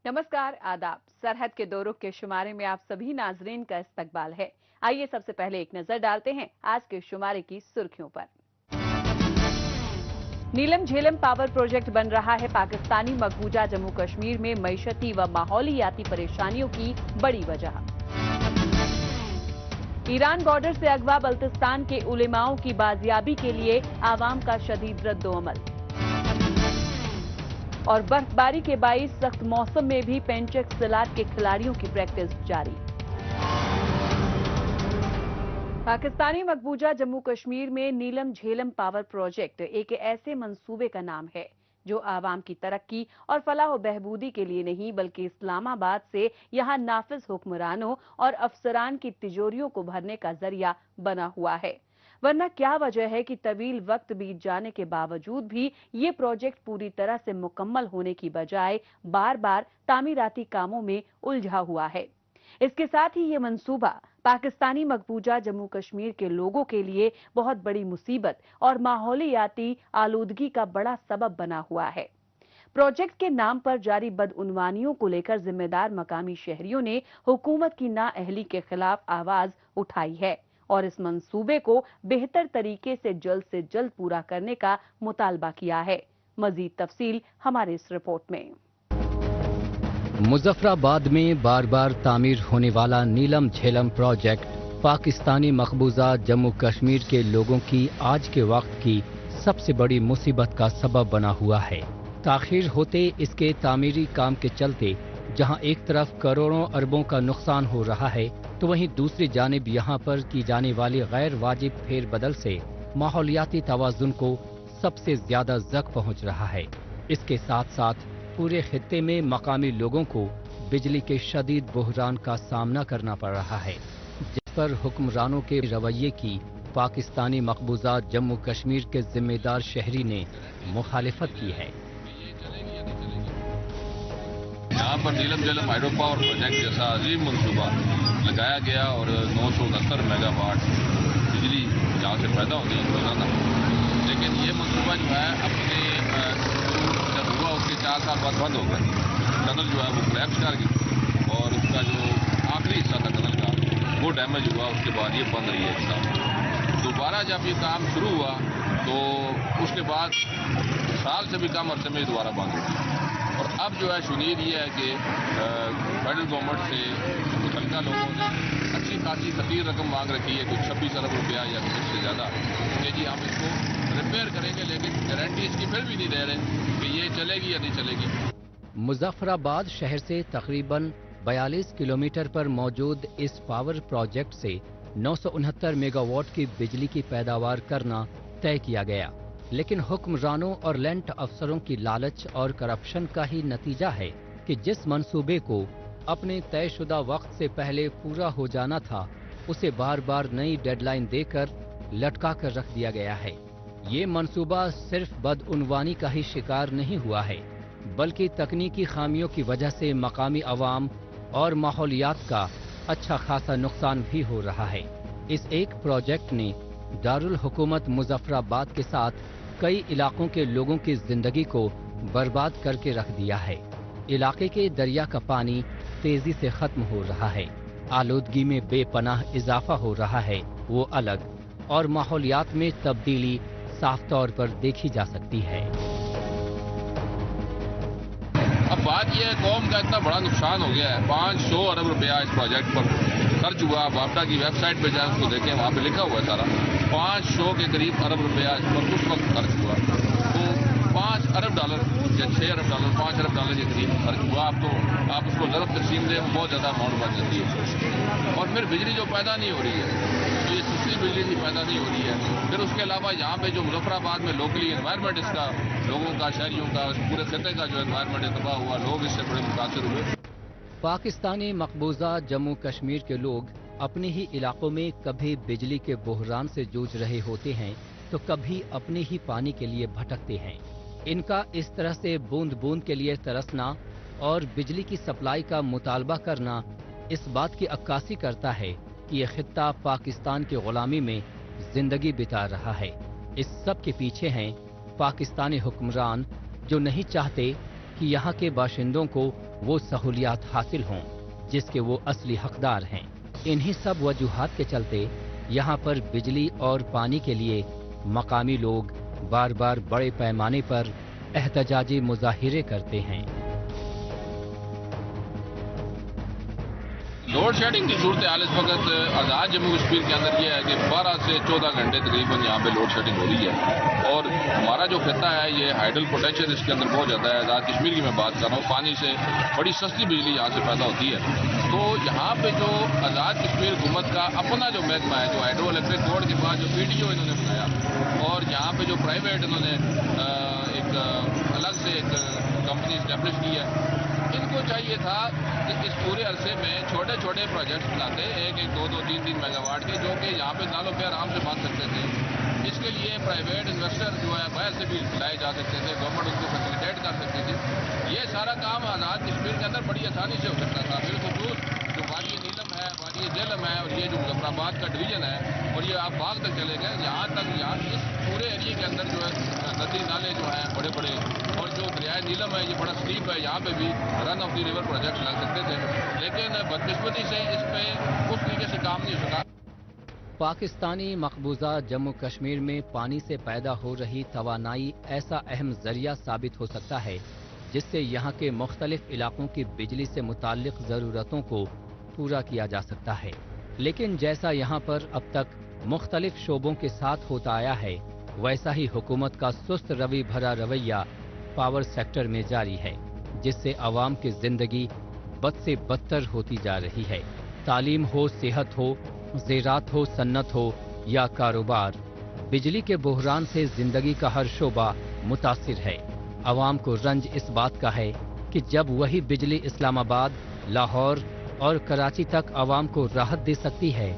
नमस्कार, आदाब। सरहद के दो रुख के शुमारे में आप सभी नाजरीन का इस्तकबाल है। आइए सबसे पहले एक नजर डालते हैं आज के शुमारे की सुर्खियों पर। नीलम झेलम पावर प्रोजेक्ट बन रहा है पाकिस्तानी मकबूजा जम्मू कश्मीर में मईशती व माहौलियाती परेशानियों की बड़ी वजह। ईरान बॉर्डर से अगवा बल्तिस्तान के उलेमाओं की बाजियाबी के लिए आवाम का शदीद रद्दोअमल। और बर्फबारी के बाइस सख्त मौसम में भी पेंचेक सिलाट के खिलाड़ियों की प्रैक्टिस जारी। पाकिस्तानी मकबूजा जम्मू कश्मीर में नीलम झेलम पावर प्रोजेक्ट एक ऐसे मंसूबे का नाम है जो आवाम की तरक्की और फलाह बहबूदी के लिए नहीं बल्कि इस्लामाबाद से यहां नाफिज हुक्मरानों और अफसरान की तिजोरियों को भरने का जरिया बना हुआ है। वरना क्या वजह है कि तवील वक्त बीत जाने के बावजूद भी ये प्रोजेक्ट पूरी तरह से मुकम्मल होने की बजाय बार बार तामीराती कामों में उलझा हुआ है। इसके साथ ही ये मंसूबा पाकिस्तानी मकबूजा जम्मू कश्मीर के लोगों के लिए बहुत बड़ी मुसीबत और माहौलियाती आलूदगी का बड़ा सबब बना हुआ है। प्रोजेक्ट के नाम पर जारी बदउनवानियों को लेकर जिम्मेदार मकामी शहरियों ने हुकूमत की नाअहली के खिलाफ आवाज उठाई है और इस मंसूबे को बेहतर तरीके से जल्द पूरा करने का मुतालबा किया है। मजीद तफसील हमारे इस रिपोर्ट में। मुजफ्फराबाद में बार बार तामीर होने वाला नीलम झेलम प्रोजेक्ट पाकिस्तानी मकबूजा जम्मू कश्मीर के लोगों की आज के वक्त की सबसे बड़ी मुसीबत का सबब बना हुआ है। ताखीर होते इसके तामीरी काम के चलते जहां एक तरफ करोड़ों अरबों का नुकसान हो रहा है तो वहीं दूसरी जानिब यहां पर की जाने वाली गैर वाजिब फेरबदल से माहौलियाती तवाजुन को सबसे ज्यादा जख्म पहुंच रहा है। इसके साथ साथ पूरे खित्ते में मकामी लोगों को बिजली के शदीद बहरान का सामना करना पड़ रहा है, जिस पर हुक्मरानों के रवैये की पाकिस्तानी मकबूजा जम्मू कश्मीर के जिम्मेदार शहरी ने मुखालिफत की है। यहाँ पर नीलम झेलम हाइड्रो पावर प्रोजेक्ट जैसा अजीम मंसूबा लगाया गया और 969 मेगावाट बिजली जहाँ से पैदा होती है रोजाना, लेकिन ये मंसूबा जो है अपने जब हुआ उसके 4 साल बाद बंद हो गया। टनल जो है वो क्रैश कर गई और उसका जो आखिरी हिस्सा था टनल का वो डैमेज हुआ। उसके बाद ये बंद रही है हिस्सा। दोबारा जब ये काम शुरू हुआ तो उसके बाद साल से भी कम अरसे में दोबारा बंद हुआ। और अब जो है शुनीद ये है कि फेडरल गवर्नमेंट से मुतलका लोगों ने अच्छी खासी खतीर रकम मांग रखी है, कुछ 26 अरब रुपया या कुछ से ज़्यादा, कि जी हम इसको रिपेयर करेंगे, लेकिन गारंटी इसकी फिर भी नहीं दे रहे कि ये चलेगी या नहीं चलेगी। मुजफ्फराबाद शहर से तकरीबन 42 किलोमीटर पर मौजूद इस पावर प्रोजेक्ट से 969 मेगावाट की बिजली की पैदावार करना तय किया गया, लेकिन हुक्मरानों और लैंड अफसरों की लालच और करप्शन का ही नतीजा है कि जिस मंसूबे को अपने तयशुदा वक्त से पहले पूरा हो जाना था उसे बार बार नई डेडलाइन देकर लटका कर रख दिया गया है। ये मंसूबा सिर्फ बदउनवानी का ही शिकार नहीं हुआ है, बल्कि तकनीकी खामियों की वजह से मकामी अवाम और माहौलियात का अच्छा खासा नुकसान भी हो रहा है। इस एक प्रोजेक्ट ने दारुल हुकूमत मुजफ्फराबाद के साथ कई इलाकों के लोगों की जिंदगी को बर्बाद करके रख दिया है। इलाके के दरिया का पानी तेजी से खत्म हो रहा है, आलूदगी में बेपनाह इजाफा हो रहा है वो अलग, और माहौलियात में तब्दीली साफ तौर पर देखी जा सकती है। अब बात यह है कौम का इतना बड़ा नुकसान हो गया है। 500 अरब रुपया इस प्रोजेक्ट पर खर्च हुआ। बापटा की वेबसाइट पे जाए उसको देखें, वहाँ पे लिखा हुआ है सारा। 500 के करीब अरब रुपया इस पर उस वक्त खर्च हुआ। तो 5 अरब डॉलर या 6 अरब डॉलर 5 अरब डॉलर के करीब खर्च हुआ। आप उसको ज़रूरत तकसीम दें, बहुत ज़्यादा अमाउंट बन जाती है। और फिर बिजली जो पैदा नहीं हो रही है तो ये सस्ती बिजली भी पैदा नहीं हो रही है। फिर उसके अलावा यहाँ पे जो मुजफ्फराबाद में लोकली एनवायरनमेंट इसका लोगों का, शहरियों का, पूरे खत्े का जो एनवायरनमेंट तबाह हुआ, लोग इससे बड़े मुतासिर हुए। पाकिस्तानी मकबूजा जम्मू कश्मीर के लोग अपने ही इलाकों में कभी बिजली के बहरान से जूझ रहे होते हैं तो कभी अपने ही पानी के लिए भटकते हैं। इनका इस तरह से बूंद बूंद के लिए तरसना और बिजली की सप्लाई का मुतालबा करना इस बात की अक्कासी करता है कि यह खित्ता पाकिस्तान की गुलामी में जिंदगी बिता रहा है। इस सब के पीछे हैं पाकिस्तानी हुक्मरान जो नहीं चाहते कि यहाँ के बाशिंदों को वो सहूलियात हासिल हों जिसके वो असली हकदार हैं। इन्हीं सब वजूहात के चलते यहाँ पर बिजली और पानी के लिए मकामी लोग बार बार बड़े पैमाने पर एहतजाजी मुजाहिरे करते हैं। लोड शेडिंग की सूरत हाल इस वक्त आज़ाद जम्मू कश्मीर के अंदर ये है कि 12 से 14 घंटे तकरीबन यहाँ पे लोड शेडिंग हो रही है और हमारा जो खिता है ये हाइडल पोटेंशियल इसके अंदर बहुत ज़्यादा है। आज़ाद कश्मीर की मैं बात कर रहा हूँ, पानी से बड़ी सस्ती बिजली यहाँ से पैदा होती है। तो यहाँ पे जो आज़ाद कश्मीर हुकूमत का अपना जो महकमा है, जो हाइड्रो इलेक्ट्रिक बोर्ड के पास जो PDO इन्होंने बनाया और यहाँ पे जो प्राइवेट इन्होंने एक अलग से एक कंपनी स्टैब्लिश की है, इनको चाहिए था कि इस पूरे अरसे में छोटे छोटे प्रोजेक्ट्स बनाते, 1-1, 2-2, 3-3 मेगावाट के, जो कि यहाँ पे सालों पे आराम से बांध सकते थे। इसके लिए प्राइवेट इन्वेस्टर जो है बाहर से भी लाए जा सकते थे, गवर्नमेंट उनको फैसिलिटेट कर सकती थी। ये सारा काम आज़ाद कश्मीर के अंदर बड़ी आसानी से हो सकता था। बिलखुसूस जो वादी नीलम है, वादी जेलम है और ये जो मुजफ्फराबाद का डिवीजन है और ये आप बाग तक चले गए, यहाँ तक यहाँ इस पूरे एरिया के अंदर जो है नदी नाले जो हैं बड़े बड़े और जो दरिया नीलम है ये बड़ा स्टीप है, यहाँ पे भी run of the river project लग सकते थे, लेकिन बदकिस्मती से इस पे उस तरीके से काम नहीं हो सका। पाकिस्तानी मकबूजा जम्मू कश्मीर में पानी से पैदा हो रही तवानाई ऐसा अहम जरिया साबित हो सकता है जिससे यहाँ के मुख्तलिफ इलाकों की बिजली से मुताल्लिक ज़रूरतों को पूरा किया जा सकता है। लेकिन जैसा यहाँ पर अब तक मुख्तलिफ शोबों के साथ होता आया है, वैसा ही हुकूमत का सुस्त रवि भरा रवैया पावर सेक्टर में जारी है, जिससे आवाम की जिंदगी बद से बदतर होती जा रही है। तालीम हो, सेहत हो, ज़ेरात हो, सन्नत हो या कारोबार, बिजली के बहरान से जिंदगी का हर शोबा मुतासिर है। आवाम को रंज इस बात का है कि जब वही बिजली इस्लामाबाद, लाहौर और कराची तक आवाम को राहत दे सकती है।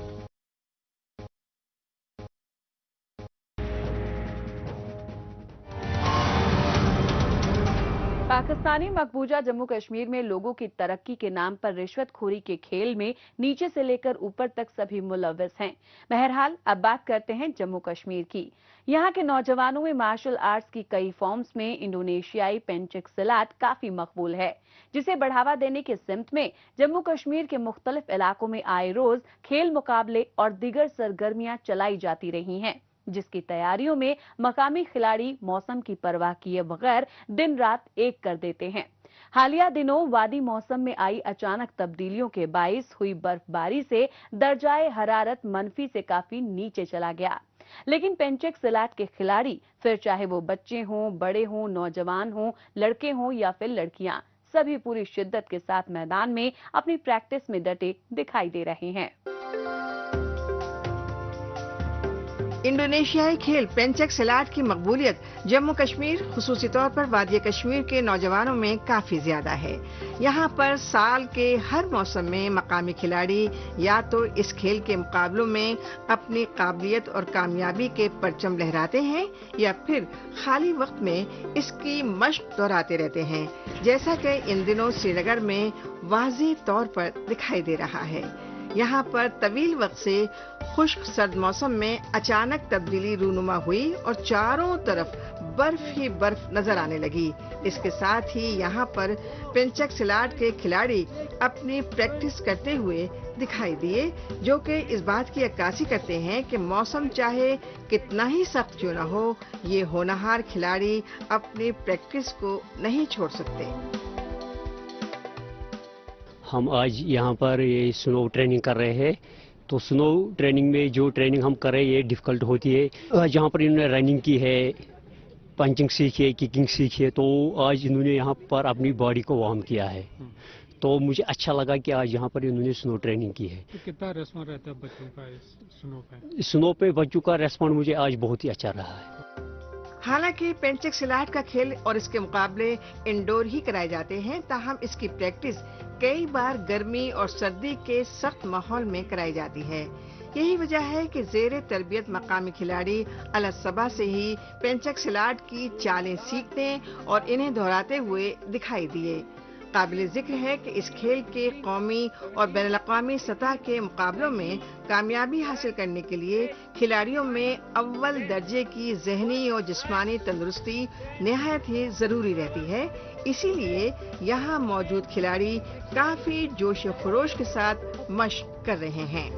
पाकिस्तानी मकबूजा जम्मू कश्मीर में लोगों की तरक्की के नाम पर रिश्वतखोरी के खेल में नीचे से लेकर ऊपर तक सभी मुलव्वस हैं। बहरहाल अब बात करते हैं जम्मू कश्मीर की। यहाँ के नौजवानों में मार्शल आर्ट्स की कई फॉर्म्स में इंडोनेशियाई पेंचेक सिलाट काफी मकबूल है, जिसे बढ़ावा देने की सिमत में जम्मू कश्मीर के मुख्तलिफ इलाकों में आए रोज खेल मुकाबले और दीगर सरगर्मियां चलाई जाती रही हैं, जिसकी तैयारियों में मकामी खिलाड़ी मौसम की परवाह किए बगैर दिन रात एक कर देते हैं। हालिया दिनों वादी मौसम में आई अचानक तब्दीलियों के बाइस हुई बर्फबारी से दर्जाए हरारत मनफी से काफी नीचे चला गया, लेकिन पेंचेक सिलाट के खिलाड़ी, फिर चाहे वो बच्चे हों, बड़े हों, नौजवान हों, लड़के हों या फिर लड़कियां, सभी पूरी शिद्दत के साथ मैदान में अपनी प्रैक्टिस में डटे दिखाई दे रहे हैं। इंडोनेशियाई खेल पेंचेक सिलाट की मकबूलियत जम्मू कश्मीर, खुसूसी तौर पर वादी कश्मीर के नौजवानों में काफी ज्यादा है। यहाँ पर साल के हर मौसम में मकामी खिलाड़ी या तो इस खेल के मुकाबलों में अपनी काबिलियत और कामयाबी के परचम लहराते हैं या फिर खाली वक्त में इसकी मशक दोहराते रहते हैं, जैसा कि इन दिनों श्रीनगर में वाज़ेह तौर पर दिखाई दे रहा है। यहाँ पर तवील वक्त से खुश्क सर्द मौसम में अचानक तब्दीली रूनुमा हुई और चारों तरफ बर्फ ही बर्फ नजर आने लगी। इसके साथ ही यहाँ पर पेंचेक सिलाट के खिलाड़ी अपनी प्रैक्टिस करते हुए दिखाई दिए, जो कि इस बात की अक्कासी करते हैं कि मौसम चाहे कितना ही सख्त क्यों न हो, ये होनहार खिलाड़ी अपनी प्रैक्टिस को नहीं छोड़ सकते। हम आज यहाँ पर ये स्नो ट्रेनिंग कर रहे हैं, तो स्नो ट्रेनिंग में जो ट्रेनिंग हम कर रहे हैं ये डिफ़िकल्ट होती है। आज यहाँ पर इन्होंने रनिंग की है, पंचिंग सीखी है, किकिंग सीखी है, तो आज इन्होंने यहाँ पर अपनी बॉडी को वार्म किया है। तो मुझे अच्छा लगा कि आज यहाँ पर इन्होंने स्नो ट्रेनिंग की है। तो कितना रेस्पॉन्ड रहता है बच्चों का स्नो पे? स्नो पे बच्चों का रेस्पॉन्ड मुझे आज बहुत ही अच्छा रहा है। हालांकि पेंचेक सिलाट का खेल और इसके मुकाबले इंडोर ही कराए जाते हैं, ताहम इसकी प्रैक्टिस कई बार गर्मी और सर्दी के सख्त माहौल में कराई जाती है। यही वजह है कि ज़ेरे तरबियत मकामी खिलाड़ी अलसबा से ही पेंचेक सिलाट की चालें सीखते और इन्हें दोहराते हुए दिखाई दिए। قابل ذکر ہے کہ اس کھیل کے قومی اور بین الاقوامی سطح کے مقابلوں میں کامیابی حاصل کرنے کے لیے کھلاڑیوں میں اول درجے کی ذہنی اور جسمانی تندرستی نہایت ہی ضروری رہتی ہے. اسی لیے یہاں موجود کھلاڑی کافی جوش و خروش کے ساتھ مشق کر رہے ہیں.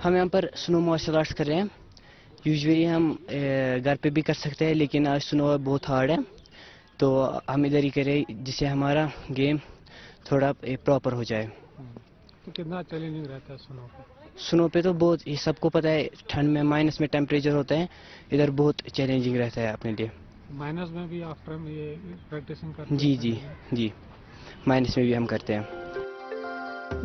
ہم یہاں پر سنو مارشل آرٹس کر رہے ہیں. یوزولی ہم گھر پہ بھی کر سکتے ہیں لیکن آج سنو بہت ہارڈ ہے تو ہم ادھر ہی کریں جس سے ہمارا گیم تھوڑا پراپر ہو جائے. تو کتنا چیلنجنگ رہتا ہے سنو پہ؟ سنو پہ تو بہت یہ سب کو پتہ ہے ٹھنڈ میں مائنس میں ٹیمپریچر ہوتا ہے ادھر بہت چیلنجنگ رہتا ہے اپنے لیے. مائنس میں بھی آفٹر یہ پریکٹسنگ کرتے جی جی جی مائنس میں بھی ہم کرتے ہیں.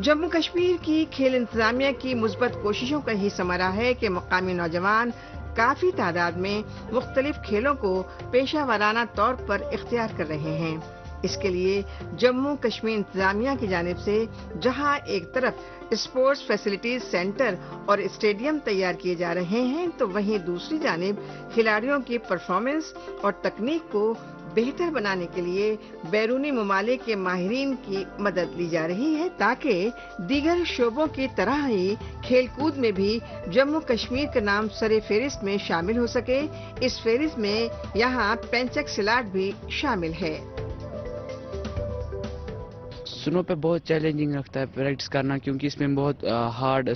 جموں کشمیر کی کھیل انتظامیہ کی مثبت کوششوں کا ہی ثمرہ ہے کہ مقامی نوجوان کافی تعداد میں مختلف کھیلوں کو پیشہ ورانہ طور پر اختیار کر رہے ہیں. اس کے لیے جموں کشمیر انتظامیہ کی جانب سے جہاں ایک طرف اسپورٹس فیسلٹیز سینٹر اور اسٹیڈیم تیار کیے جا رہے ہیں تو وہیں دوسری جانب کھلاڑیوں کی پرفارمنس اور تکنیک کو بہتر بنانے کے لیے بیرونی ممالک کے ماہرین کی مدد لی جا رہی ہے تاکہ دیگر شعبوں کی طرح ہی کھیل کود میں بھی جموں کشمیر کا نام سر فہرست میں شامل ہو سکے. اس فہرست میں یہاں پینچک سلاٹ بھی شامل ہے. سنو پہ بہت چیلنجنگ رکھتا ہے پریکٹس کرنا کیونکہ اس میں بہت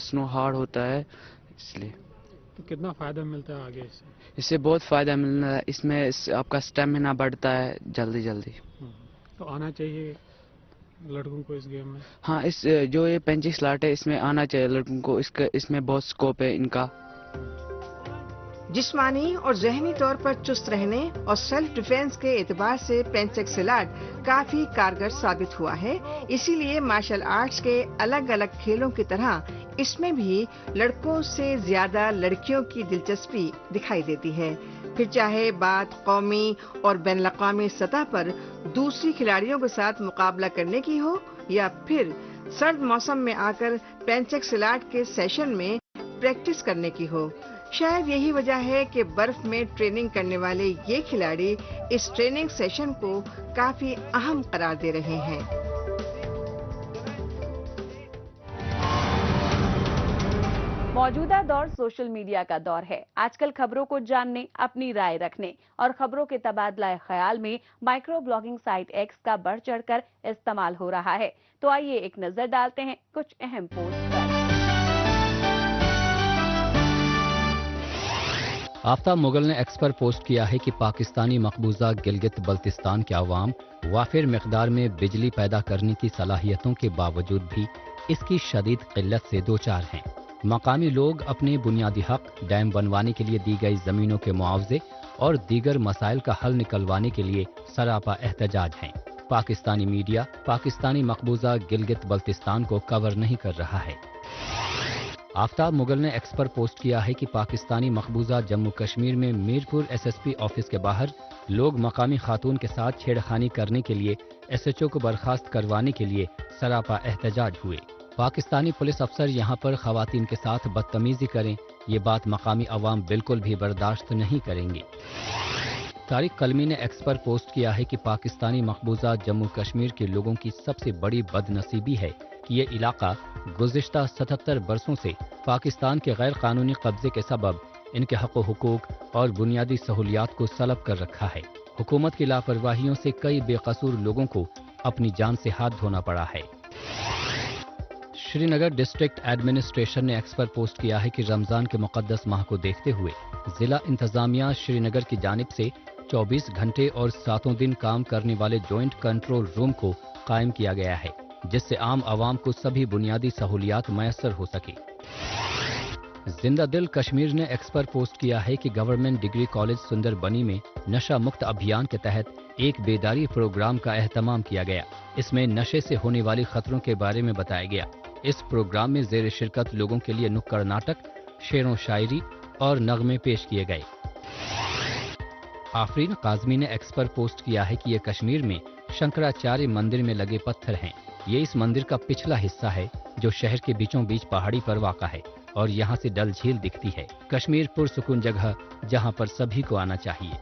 سنو ہارڈ ہوتا ہے اس لیے. تو کتنا فائدہ ملتا ہے آگے اس سے بہت فائدہ ملنا ہے. اس میں آپ کا اسٹیمنا بڑھتا ہے جلدی. تو آنا چاہیے لڑکوں کو اس گیم میں. ہاں اس جو یہ پینچک سلاٹ ہے اس میں آنا چاہیے لڑکوں کو. اس میں بہت سکوپ ہے ان کا. جسمانی اور ذہنی طور پر چست رہنے اور سیلف ڈیفینس کے اعتبار سے پینچک سلاٹ کافی کارگر ثابت ہوا ہے. اسی لیے مارشل آرٹس کے الگ الگ کھیلوں کی طرح اس میں بھی لڑکوں سے زیادہ لڑکیوں کی دلچسپی دکھائی دیتی ہے. پھر چاہے بات قومی اور بین الاقوامی سطح پر دوسری کھلاڑیوں کے ساتھ مقابلہ کرنے کی ہو یا پھر سرد موسم میں آ کر پینچک سلاٹ کے سیشن میں پریکٹس کرنے کی ہو. شاید یہی وجہ ہے کہ برف میں ٹریننگ کرنے والے یہ کھلاڑی اس ٹریننگ سیشن کو کافی اہم قرار دے رہے ہیں. موجودہ دور سوشل میڈیا کا دور ہے. آج کل خبروں کو جاننے، اپنی رائے رکھنے اور خبروں کے تبادلہ خیال میں مائکرو بلاگنگ سائٹ ایکس کا بڑھ چڑھ کر استعمال ہو رہا ہے. تو آئیے ایک نظر ڈالتے ہیں کچھ اہم پوسٹ پر. آفتاب مغل نے ایکس پر پوسٹ کیا ہے کہ پاکستانی مقبوضہ گلگت بلتستان کے عوام وافر مقدار میں بجلی پیدا کرنے کی صلاحیتوں کے باوجود بھی اس کی شدید قلت سے دوچار ہیں. مقامی لوگ اپنے بنیادی حق، ڈیم بنوانے کے لیے دی گئی زمینوں کے معاوضے اور دیگر مسائل کا حل نکلوانے کے لیے سراپا احتجاج ہیں. پاکستانی میڈیا پاکستانی مقبوضہ گلگت بلتستان کو کور نہیں کر رہا ہے. آفتاب مغل نے ایکس پر پوسٹ کیا ہے کہ پاکستانی مقبوضہ جموں کشمیر میں Mirpur S S P office کے باہر لوگ مقامی خاتون کے ساتھ چھیڑ خانی کرنے کے لیے ایس ایچ او کو برخاست کروانے کے لیے سراپا احتجاج ہوئے. پاکستانی پولیس افسر یہاں پر خواتین کے ساتھ بدتمیزی کریں، یہ بات مقامی عوام بالکل بھی برداشت نہیں کریں گے. طارق قلمی نے ایکس پر پوسٹ کیا ہے کہ پاکستانی مقبوضہ جموں کشمیر کے لوگوں کی سب سے بڑی بد نصیبی ہے کہ یہ علاقہ گزشتہ 77 برسوں سے پاکستان کے غیر قانونی قبضے کے سبب ان کے حق و حقوق اور بنیادی سہولیات کو سلب کر رکھا ہے. حکومت کی لاپرواہیوں سے کئی بے قصور لوگوں کو اپنی جان سے ہاتھ دھونا پڑا ہے. شری نگر ڈسٹرکٹ ایڈمنسٹریشن نے ایکس پر پوسٹ کیا ہے کہ رمضان کے مقدس ماہ کو دیکھتے ہوئے ضلع انتظامیہ شری نگر کی جانب سے 24 گھنٹے اور 7 دن کام کرنے والے جوائنٹ کنٹرول روم کو قائم کیا گیا ہے جس سے عام عوام کو سبھی بنیادی سہولیات میسر ہو سکے. زندہ دل کشمیر نے ایکس پر پوسٹ کیا ہے کہ گورنمنٹ ڈگری کالج سندر بنی میں نشہ مکت ابھیان کے تحت ایک بیداری پروگرام کا اہتمام کیا گیا. اس میں نشے سے ہونے والی خطروں کے بارے میں بتایا گیا. اس پروگرام میں زیر شرکت لوگوں کے لیے نکڑ ناٹک، شعر و شاعری اور نغمے پیش کیے گئے. آفرین قاظمی نے ایکس پر پوسٹ کیا ہے کہ یہ کشمیر میں شنکراچاریہ مندر میں لگے پتھر ہیں. یہ اس مندر کا پچھلا حصہ ہے جو شہر کے بیچوں بیچ پہاڑی پر واقع ہے اور یہاں سے ڈل جھیل دکھتی ہے. کشمیر پرسکون جگہ جہاں پر سبھی کو آنا چاہیے.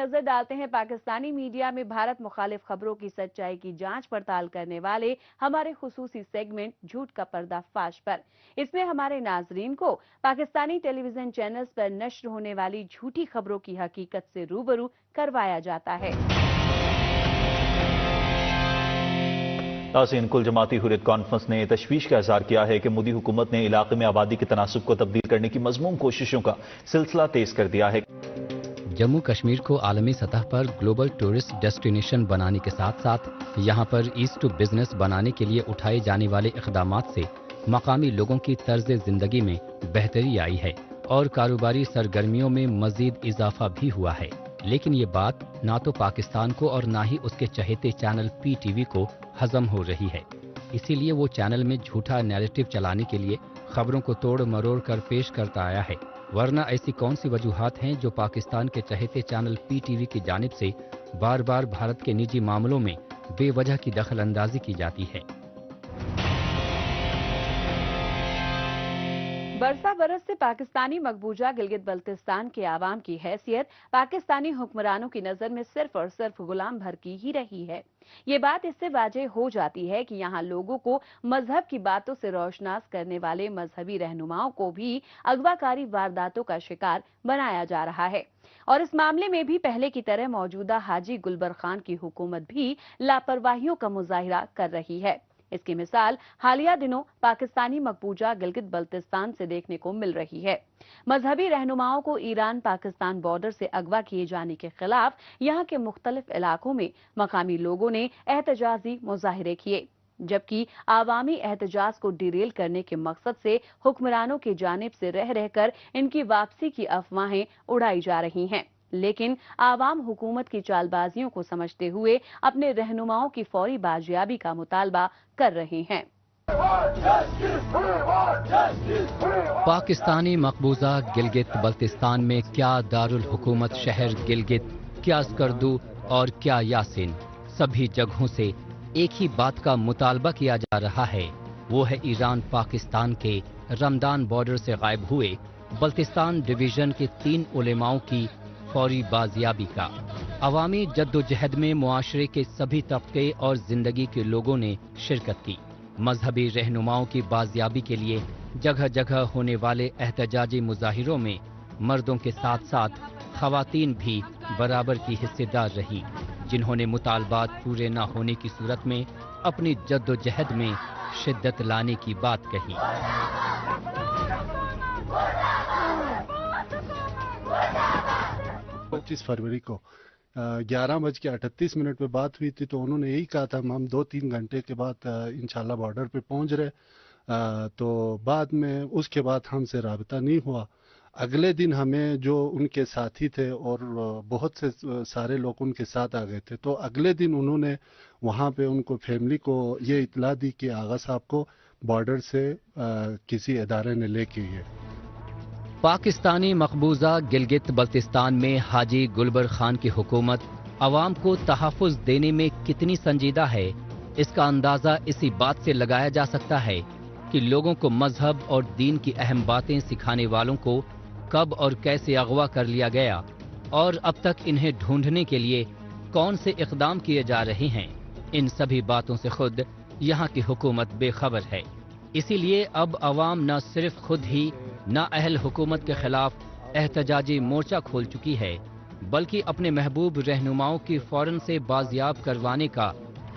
नजर डालते हैं पाकिस्तानी मीडिया में भारत मुखालिफ खबरों की सच्चाई की जांच पड़ताल करने वाले हमारे खुसूसी सेगमेंट झूठ का पर्दाफाश पर। इसमें हमारे नाजरीन को पाकिस्तानी टेलीविजन चैनल्स पर नश्र होने वाली झूठी खबरों की हकीकत से रूबरू करवाया जाता है। नाज़रीन, कुल जमाती हुर्रियत कॉन्फ्रेंस ने तशवीश का इजहार किया है कि मोदी हुकूमत ने इलाके में आबादी के तनासुब को तब्दील करने की मज़मूम कोशिशों का सिलसिला तेज कर दिया है। जम्मू कश्मीर को आलमी सतह पर ग्लोबल टूरिस्ट डेस्टिनेशन बनाने के साथ साथ यहाँ पर ईस्ट टू बिजनेस बनाने के लिए उठाए जाने वाले इक़दामात से मकामी लोगों की तर्ज जिंदगी में बेहतरी आई है और कारोबारी सरगर्मियों में मजीद इजाफा भी हुआ है। लेकिन ये बात ना तो पाकिस्तान को और ना ही उसके चहेते चैनल PTV को हजम हो रही है। इसीलिए वो चैनल में झूठा नैरेटिव चलाने के लिए खबरों को तोड़ मरोड़ कर पेश करता आया है। वरना ऐसी कौन सी वजूहात हैं जो पाकिस्तान के चहेते चैनल PTV की जानिब से बार बार भारत के निजी मामलों में बेवजह की दखल अंदाजी की जाती है। बरसा बरस से पाकिस्तानी मकबूजा गिलगित बल्तिस्तान के आवाम की हैसियत पाकिस्तानी हुक्मरानों की नजर में सिर्फ और सिर्फ गुलाम भर की ही रही है। ये बात इससे वाज़ेह हो जाती है कि यहाँ लोगों को मजहब की बातों से रोशनास करने वाले मजहबी रहनुमाओं को भी अगवाकारी वारदातों का शिकार बनाया जा रहा है। और इस मामले में भी पहले की तरह मौजूदा हाजी गुलबर खान की हुकूमत भी लापरवाहियों का मुजाहिरा कर रही है। इसकी मिसाल हालिया दिनों पाकिस्तानी मकबूजा गिलगित बल्तिस्तान से देखने को मिल रही है। मजहबी रहनुमाओं को ईरान पाकिस्तान बॉर्डर से अगवा किए जाने के खिलाफ यहाँ के मुख्तलिफ इलाकों में मकामी लोगों ने एहतजाजी मुजाहिरे किए, जबकि आवामी एहतजाज को डिरेल करने के मकसद से हुक्मरानों की जानिब से रह रहकर इनकी वापसी की अफवाहें उड़ाई जा रही हैं। लेकिन आवाम हुकूमत की चालबाजियों को समझते हुए अपने रहनुमाओं की फौरी बाजियाबी का मुतालबा कर रहे हैं। पाकिस्तानी मकबूजा गिलगित बल्तिस्तान में क्या दारुल हुकूमत शहर गिलगित, क्या स्कर्दू और क्या यासिन, सभी जगहों से एक ही बात का मुतालबा किया जा रहा है। वो है ईरान पाकिस्तान के रमदान बॉर्डर से गायब हुए बल्तिस्तान डिवीजन के 3 उलेमाओं की फौरी बाजियाबी का। अवामी जद्दोजहद में मुआशरे के सभी तबके और जिंदगी के लोगों ने शिरकत की। मजहबी रहनुमाओं की बाजियाबी के लिए जगह जगह होने वाले एहतजाजी मुजाहिरों में मर्दों के साथ साथ खवातीन भी बराबर की हिस्सेदार रही, जिन्होंने मुतालबात पूरे न होने की सूरत में अपनी जद्दोजहद में शिद्दत लाने की बात कही। 25 फरवरी को 11:38 पे बात हुई थी, तो उन्होंने यही कहा था हम 2-3 घंटे के बाद इंशाल्लाह बॉर्डर पे पहुंच रहे। तो बाद में उसके बाद हमसे राबता नहीं हुआ। अगले दिन हमें जो उनके साथी थे और बहुत से सारे लोग उनके साथ आ गए थे, तो अगले दिन उन्होंने वहाँ पे उनको फैमिली को ये इत्तला दी कि आगा साहब को बॉर्डर से किसी इदारे ने ले की है। पाकिस्तानी मकबूजा गिलगित बल्तिस्तान में हाजी गुलबर खान की हुकूमत अवाम को तहफ़्फ़ुज़ देने में कितनी संजीदा है, इसका अंदाज़ा इसी बात से लगाया जा सकता है कि लोगों को मजहब और दीन की अहम बातें सिखाने वालों को कब और कैसे अगवा कर लिया गया और अब तक इन्हें ढूंढने के लिए कौन से इक़दाम किए जा रहे हैं। इन सभी बातों से खुद यहाँ की हुकूमत बेखबर है। इसीलिए अब अवाम न सिर्फ खुद ही नाअहल हुकूमत के खिलाफ एहतजाजी मोर्चा खोल चुकी है, बल्कि अपने महबूब रहनुमाओं की फौरन से बाजियाब करवाने का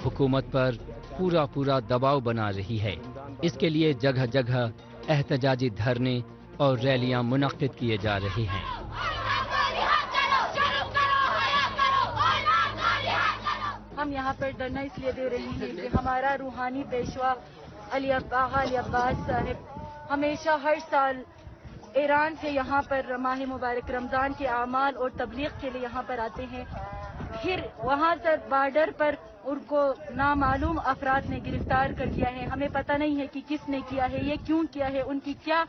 हुकूमत पर पूरा दबाव बना रही है। इसके लिए जगह जगह एहतजाजी धरने और रैलियां मुनक्किद किए जा रहे हैं। हम यहाँ पर धरना इसलिए दे रहे हैं कि हमारा रूहानी पेशवा अली अब्बास साहिब हमेशा हर साल ईरान से यहाँ पर माह मुबारक रमज़ान के आमाल और तबलीग के लिए यहाँ पर आते हैं। फिर वहाँ से बॉर्डर पर उनको नामालूम अफराद ने गिरफ्तार कर लिया है। हमें पता नहीं है कि किसने किया है, ये क्यों किया है, उनकी क्या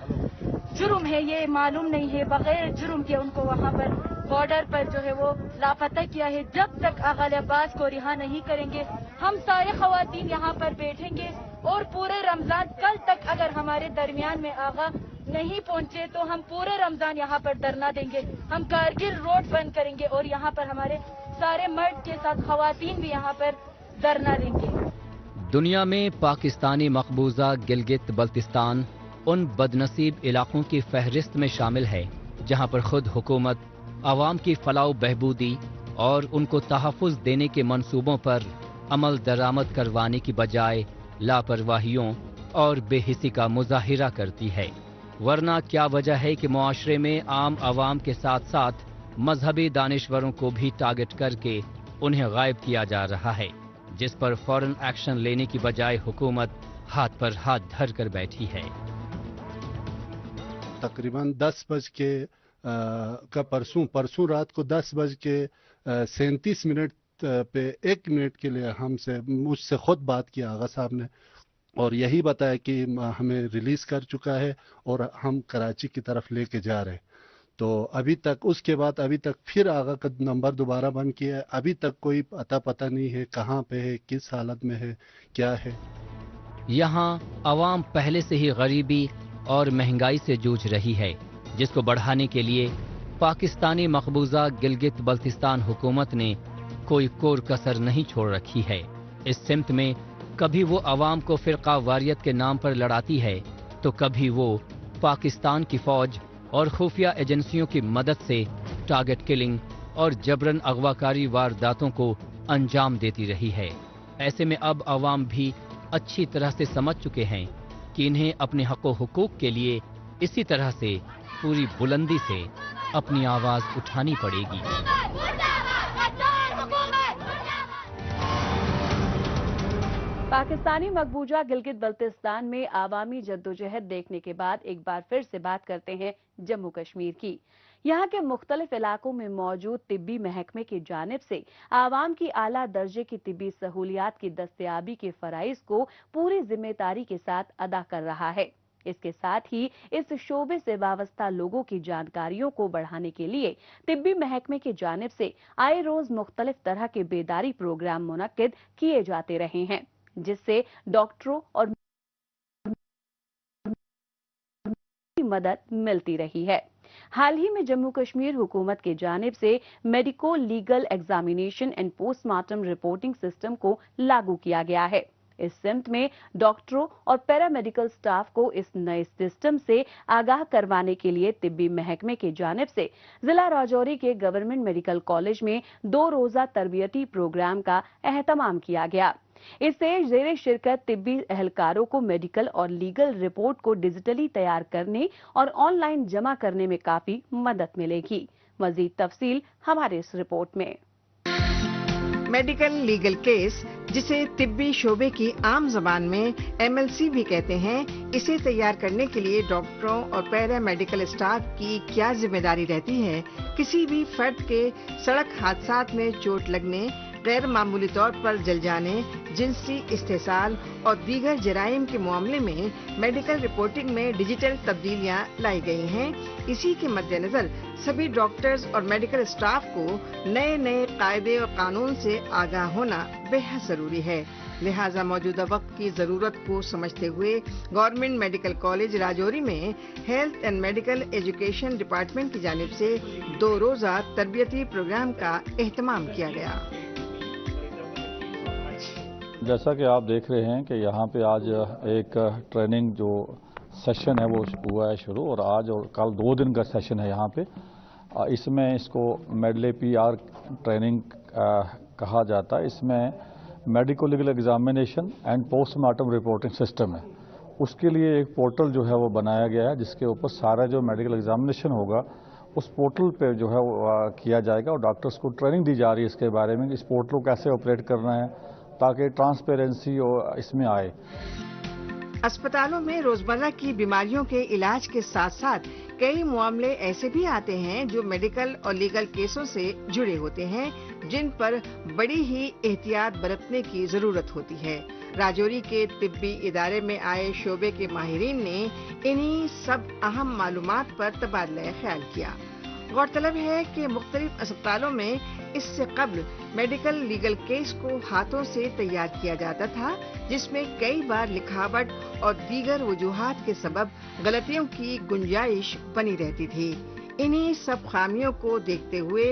जुर्म है ये मालूम नहीं है। बगैर जुर्म के उनको वहाँ पर बॉर्डर पर जो है वो लापता किया है। जब तक आगा अब्बास को रिहा नहीं करेंगे हम सारे खवातीन यहाँ पर बैठेंगे और पूरे रमजान कल तक अगर हमारे दरमियान में आगा नहीं पहुंचे तो हम पूरे रमजान यहाँ पर धरना देंगे। हम कारगिल रोड बंद करेंगे और यहाँ पर हमारे सारे मर्द के साथ खवातीन भी यहाँ पर धरना देंगे। दुनिया में पाकिस्तानी मकबूजा गिलगित बल्तिस्तान उन बदनसीब इलाकों की फहरिस्त में शामिल है जहां पर खुद हुकूमत आवाम की फलाह बहबूदी और उनको तहफ़्फ़ुज़ देने के मंसूबों पर अमल दरामद करवाने की बजाय लापरवाहियों और बेहिसी का मुजाहिरा करती है। वरना क्या वजह है कि मुआशरे में आम आवाम के साथ साथ मजहबी दानिश्वरों को भी टारगेट करके उन्हें गायब किया जा रहा है, जिस पर फौरन एक्शन लेने की बजाय हुकूमत हाथ पर हाथ धर कर बैठी है। तकरीबन 10 बज के का परसों रात को 10 बज के 37 मिनट पे 1 मिनट के लिए मुझसे खुद बात किया आगा साहब ने और यही बताया कि हमें रिलीज कर चुका है और हम कराची की तरफ लेके जा रहे हैं। तो अभी तक उसके बाद अभी तक फिर आगा का नंबर दोबारा बंद किया है। अभी तक कोई पता नहीं है कहाँ पे है, किस हालत में है, क्या है। यहाँ आवाम पहले से ही गरीबी और महंगाई से जूझ रही है, जिसको बढ़ाने के लिए पाकिस्तानी मकबूजा गिलगित बल्तिस्तान हुकूमत ने कोई कोर कसर नहीं छोड़ रखी है। इस सिमत में कभी वो आवाम को फिरका वारियत के नाम पर लड़ाती है तो कभी वो पाकिस्तान की फौज और खुफिया एजेंसियों की मदद से टारगेट किलिंग और जबरन अगवाकारी वारदातों को अंजाम देती रही है। ऐसे में अब आवाम भी अच्छी तरह से समझ चुके हैं कि इन्हें अपने हक व हुकूक के लिए इसी तरह से पूरी बुलंदी से अपनी आवाज उठानी पड़ेगी। पाकिस्तानी मकबूजा गिलगित बल्तिस्तान में आवामी जद्दोजहद देखने के बाद एक बार फिर से बात करते हैं जम्मू कश्मीर की। यहाँ के मुख्तलिफ इलाकों में मौजूद तिब्बी महकमे की जानिब से आवाम की आला दर्जे की तिब्बी सहूलियात की दस्तयाबी के फराइज को पूरी जिम्मेदारी के साथ अदा कर रहा है। इसके साथ ही इस शोबे से वाबस्ता लोगों की जानकारियों को बढ़ाने के लिए तिब्बी महकमे की जानिब से आए रोज मुख्तलिफ तरह के बेदारी प्रोग्राम मुनक्किद किए जाते रहे हैं, जिससे डॉक्टरों और मदद मिलती रही है। हाल ही में जम्मू कश्मीर हुकूमत की जानिब से medico legal examination and postmortem reporting system को लागू किया गया है। इस सिमत में डॉक्टरों और पैरामेडिकल स्टाफ को इस नए सिस्टम से आगाह करवाने के लिए तिब्बी महकमे की जानिब से जिला राजौरी के गवर्नमेंट मेडिकल कॉलेज में 2 रोजा तरबियती प्रोग्राम का एहतमाम किया गया। इससे ज़ेरे शिरकत तिब्बी एहलकारों को मेडिकल और लीगल रिपोर्ट को डिजिटली तैयार करने और ऑनलाइन जमा करने में काफी मदद मिलेगी। मजीद तफसील हमारे इस रिपोर्ट में। मेडिकल लीगल केस, जिसे तिब्बी शोबे की आम जबान में MLC भी कहते हैं, इसे तैयार करने के लिए डॉक्टरों और पैरा मेडिकल स्टाफ की क्या जिम्मेदारी रहती है। किसी भी फर्द के सड़क हादसात में चोट लगने, गैर मामूली तौर पर जल जाने, जिनसी इस्तेसाल और दीगर जराइम के मामले में मेडिकल रिपोर्टिंग में डिजिटल तब्दीलियां लाई गई हैं। इसी के मद्देनजर सभी डॉक्टर्स और मेडिकल स्टाफ को नए नए कायदे और कानून से आगाह होना बेहद जरूरी है। लिहाजा मौजूदा वक्त की जरूरत को समझते हुए गवर्नमेंट मेडिकल कॉलेज राजौरी में health and medical education department की जानिब से 2 रोजा तरबियती प्रोग्राम का एहतमाम किया गया। जैसा कि आप देख रहे हैं कि यहाँ पे आज एक ट्रेनिंग जो सेशन है वो हुआ है शुरू, और आज और कल 2 दिन का सेशन है यहाँ पे। इसमें इसको मेडले PR ट्रेनिंग कहा जाता है। इसमें medico legal examination and postmortem reporting system है। उसके लिए एक पोर्टल जो है वो बनाया गया है, जिसके ऊपर सारा जो मेडिकल एग्जामिनेशन होगा उस पोर्टल पे जो है वो किया जाएगा, और डॉक्टर्स को ट्रेनिंग दी जा रही है इसके बारे में, इस पोर्टल को कैसे ऑपरेट करना है ताकि ट्रांसपेरेंसी इसमें आए। अस्पतालों में रोजमर्रा की बीमारियों के इलाज के साथ साथ कई मामले ऐसे भी आते हैं जो मेडिकल और लीगल केसों से जुड़े होते हैं, जिन पर बड़ी ही एहतियात बरतने की जरूरत होती है। राजौरी के तिब्बी इदारे में आए शोबे के माहिरीन ने इन्हीं सब अहम मालूमात पर तबादला ख्याल किया। गौरतलब है कि मुख्तलिफ अस्पतालों में इससे कब्ल मेडिकल लीगल केस को हाथों से तैयार किया जाता था, जिसमें कई बार लिखावट और दीगर वजूहात के सबब गलतियों की गुंजाइश बनी रहती थी। इन्हीं सब खामियों को देखते हुए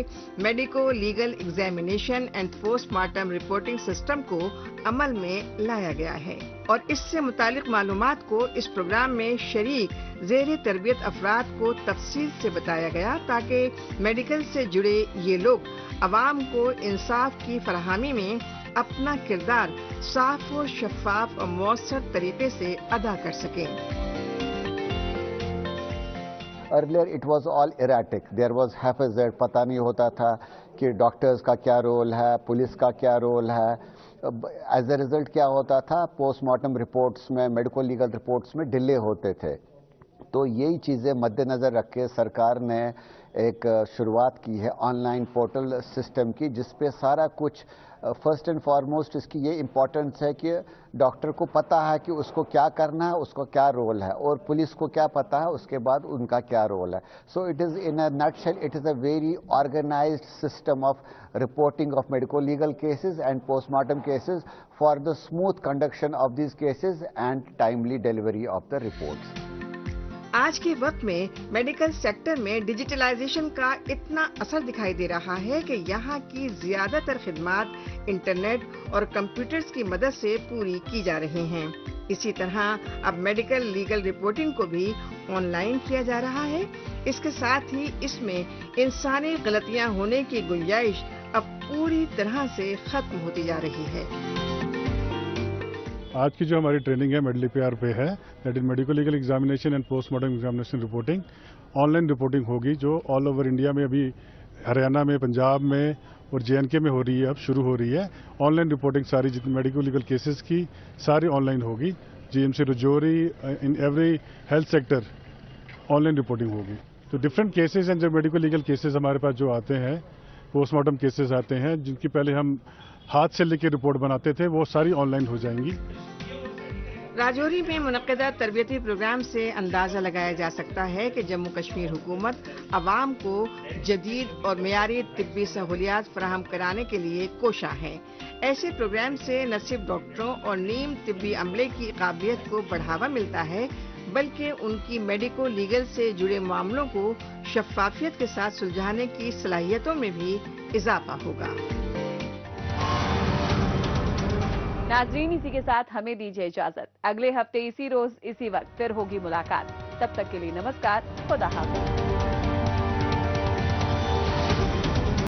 medico legal examination and postmortem reporting system को अमल में लाया गया है और इससे मुतालिक मालूमात को इस प्रोग्राम में शरीक ज़ेरे तरबियत अफराद को तफसील से बताया गया, ताकि मेडिकल से जुड़े ये लोग अवाम को इंसाफ की फराहमी में अपना किरदार साफ और शफाफ और मौसर तरीके से अदा कर सकें। Earlier it was all erratic. There was haphazard, पता नहीं होता था कि डॉक्टर्स का क्या रोल है, पुलिस का क्या रोल है। एज ए रिजल्ट क्या होता था, पोस्टमार्टम रिपोर्ट्स में, मेडिकल लीगल रिपोर्ट्स में डिले होते थे। तो यही चीज़ें मद्देनज़र रख के सरकार ने एक शुरुआत की है ऑनलाइन पोर्टल सिस्टम की, जिस पे सारा कुछ फर्स्ट एंड फॉरमोस्ट इसकी ये इम्पोर्टेंस है कि डॉक्टर को पता है कि उसको क्या करना है, उसको क्या रोल है, और पुलिस को क्या पता है उसके बाद उनका क्या रोल है। So it is in a nutshell, it is a very organised system of reporting of medico legal cases and postmortem cases for the smooth conduction of these cases and timely delivery of the reports. आज के वक्त में medical sector में digitalisation का इतना असर दिखाई दे रहा है कि यहाँ की ज्यादातर खिदमात इंटरनेट और कंप्यूटर्स की मदद से पूरी की जा रही हैं। इसी तरह अब मेडिकल लीगल रिपोर्टिंग को भी ऑनलाइन किया जा रहा है। इसके साथ ही इसमें इंसानी गलतियाँ होने की गुंजाइश अब पूरी तरह से खत्म होती जा रही है। आज की जो हमारी ट्रेनिंग है मेडलीपीआर पे है, that is medico legal examination and postmortem examination reporting. Online reporting होगी जो ऑल ओवर इंडिया में, अभी हरियाणा में, पंजाब में और जेएनके में हो रही है, अब शुरू हो रही है। ऑनलाइन रिपोर्टिंग सारी जितनी मेडिको लीगल केसेस की सारी ऑनलाइन होगी। GMC Rajouri, in every health sector online reporting होगी। तो डिफरेंट केसेस हैं, जो मेडिको लीगल केसेस हमारे पास जो आते हैं, पोस्टमार्टम केसेस आते हैं, जिनकी पहले हम हाथ से लेके रिपोर्ट बनाते थे, वो सारी ऑनलाइन हो जाएंगी। राजौरी में मुनक्किदा तरबियती प्रोग्राम से अंदाजा लगाया जा सकता है कि जम्मू कश्मीर हुकूमत अवाम को जदीद और मेयारी तिब्बी सहूलियात फराहम कराने के लिए कोशा है। ऐसे प्रोग्राम से न सिर्फ डॉक्टरों और नीम तिब्बी अमले की काबिलियत को बढ़ावा मिलता है, बल्कि उनकी मेडिको लीगल से जुड़े मामलों को शफाफियत के साथ सुलझाने की सलाहियतों में भी इजाफा होगा। नाजरीन, इसी के साथ हमें दीजिए इजाजत। अगले हफ्ते इसी रोज इसी वक्त फिर होगी मुलाकात। तब तक के लिए नमस्कार, खुदा हाफिज।